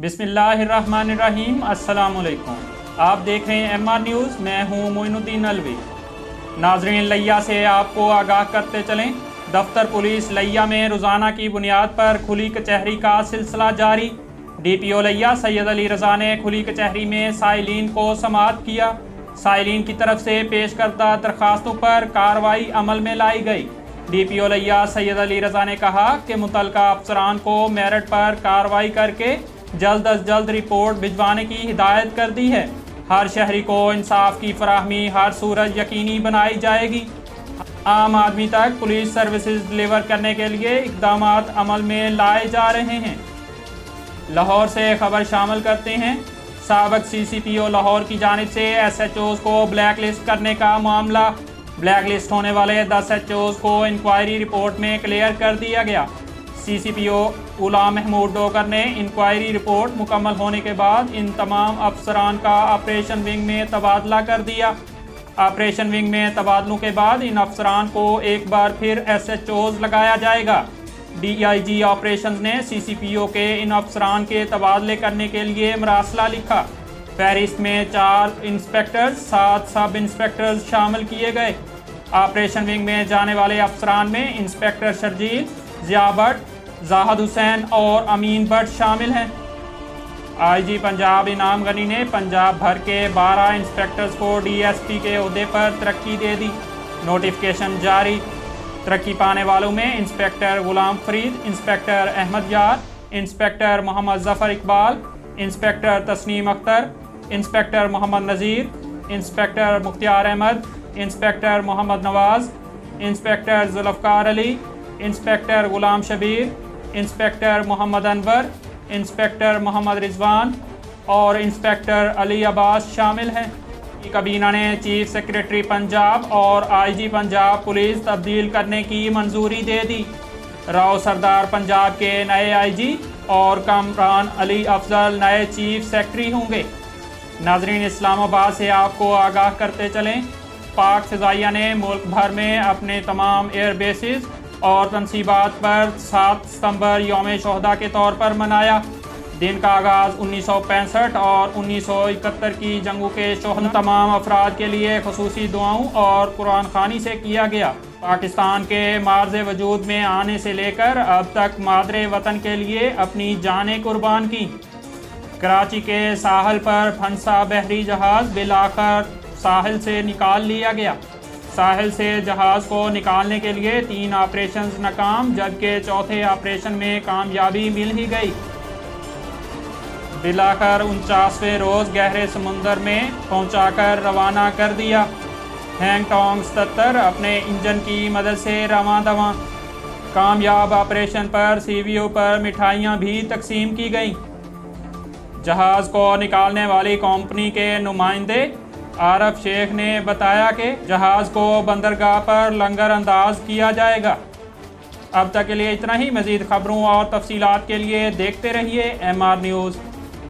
बिस्मिल्लाहिर्रहमानिर्रहीम। अस्सलामुअलैकुम। आप देख रहे हैं MR न्यूज़। मैं हूं मोइनुद्दीन अलवी। नाजरीन, लिया से आपको आगाह करते चलें, दफ्तर पुलिस लिया में रोज़ाना की बुनियाद पर खुली कचहरी का सिलसिला जारी। DPO लिया सैयद अली रज़ा ने खुली कचहरी में साइलिन को समाअत किया। साइलिन की तरफ से पेश करदा दरखास्तों पर कार्रवाई अमल में लाई गई। DPO लिया सैयद अली रज़ा ने कहा कि मुतल्लिका अफसरान को मेरिट पर कार्रवाई करके जल्द अज जल्द रिपोर्ट भिजवाने की हिदायत कर दी है। हर शहरी को इंसाफ की फराहमी हर सूरत यकीनी बनाई जाएगी। आम आदमी तक पुलिस सर्विसेज डिलीवर करने के लिए इकदाम अमल में लाए जा रहे हैं। लाहौर से खबर शामिल करते हैं। साबिक CCPO लाहौर की जानिब से SHOs को ब्लैक लिस्ट करने का मामला। ब्लैक लिस्ट होने वाले 10 SHOs को इंक्वायरी रिपोर्ट में क्लियर कर दिया गया। CCPO गुलाम महमूद डोकर ने इंक्वायरी रिपोर्ट मुकम्मल होने के बाद इन तमाम अफसरान का ऑपरेशन विंग में तबादला कर दिया। ऑपरेशन विंग में तबादलों के बाद इन अफसरान को एक बार फिर SHOs लगाया जाएगा। DIG ऑपरेशन ने CCPO के इन अफसरान के तबादले करने के लिए मरासला लिखा। फहरिस्त में 4 इंस्पेक्टर्स 7 सब इंस्पेक्टर्स शामिल किए गए। ऑपरेशन विंग में जाने वाले अफसरान में इंस्पेक्टर शर्जील, ज़िया भट्ट, जाहिद हुसैन और अमीन भट्ट शामिल हैं। IG पंजाब इनाम गनी ने पंजाब भर के 12 इंस्पेक्टर्स को DSP के ओहदे पर तरक्की दे दी। नोटिफिकेशन जारी। तरक्की पाने वालों में inspector Ghulam Farid, inspector Ahmad Yar, inspector Mohammad Zafar Iqbal, inspector Tasneem Akhtar, inspector Mohammad Nazir, inspector Mukhtiyar Ahmad, inspector Mohammad Nawaz, inspector Zulfiqar Ali, inspector Ghulam Shabbir, inspector Mohammad Anwar, inspector Mohammad Rizwan और इंस्पेक्टर अली अब्बास शामिल हैं। काबीना ने चीफ सेक्रेटरी पंजाब और IG पंजाब पुलिस तब्दील करने की मंजूरी दे दी। राव सरदार पंजाब के नए IG और कामरान अली अफजल नए चीफ सेक्रेटरी होंगे। नाजरीन, इस्लामाबाद से आपको आगाह करते चलें, पाक फ़िज़ाइया ने मुल्क भर में अपने तमाम एयर बेसिस और तनसीबात पर 7 सितंबर यौम शोहदा के तौर पर मनाया। दिन का आगाज़ 1965 और 1971 की जंगों के शोहदा तमाम अफराद के लिए खुसूसी दुआओं और कुरान खानी से किया गया। पाकिस्तान के मार्ज़े वजूद में आने से लेकर अब तक मादरे वतन के लिए अपनी जानें कुर्बान की। कराची के साहल पर फंसा बहरी जहाज़ बिलाखिर साहिल से निकाल लिया गया। साहिल से जहाज़ को निकालने के लिए 3 ऑपरेशंस नाकाम, जबकि चौथे ऑपरेशन में कामयाबी मिल ही गई। बिलाखिर 49वें रोज़ गहरे समुंदर में पहुंचाकर रवाना कर दिया। हैंगटोंग 77 अपने इंजन की मदद से रवां दवां। कामयाब ऑपरेशन पर CVO पर मिठाइयाँ भी तकसीम की गईं। जहाज़ को निकालने वाली कंपनी के नुमाइंदे आरफ शेख ने बताया कि जहाज़ को बंदरगाह पर लंगर अंदाज किया जाएगा। अब तक के लिए इतना ही। मज़ीद खबरों और तफसीलात के लिए देखते रहिए MR न्यूज़।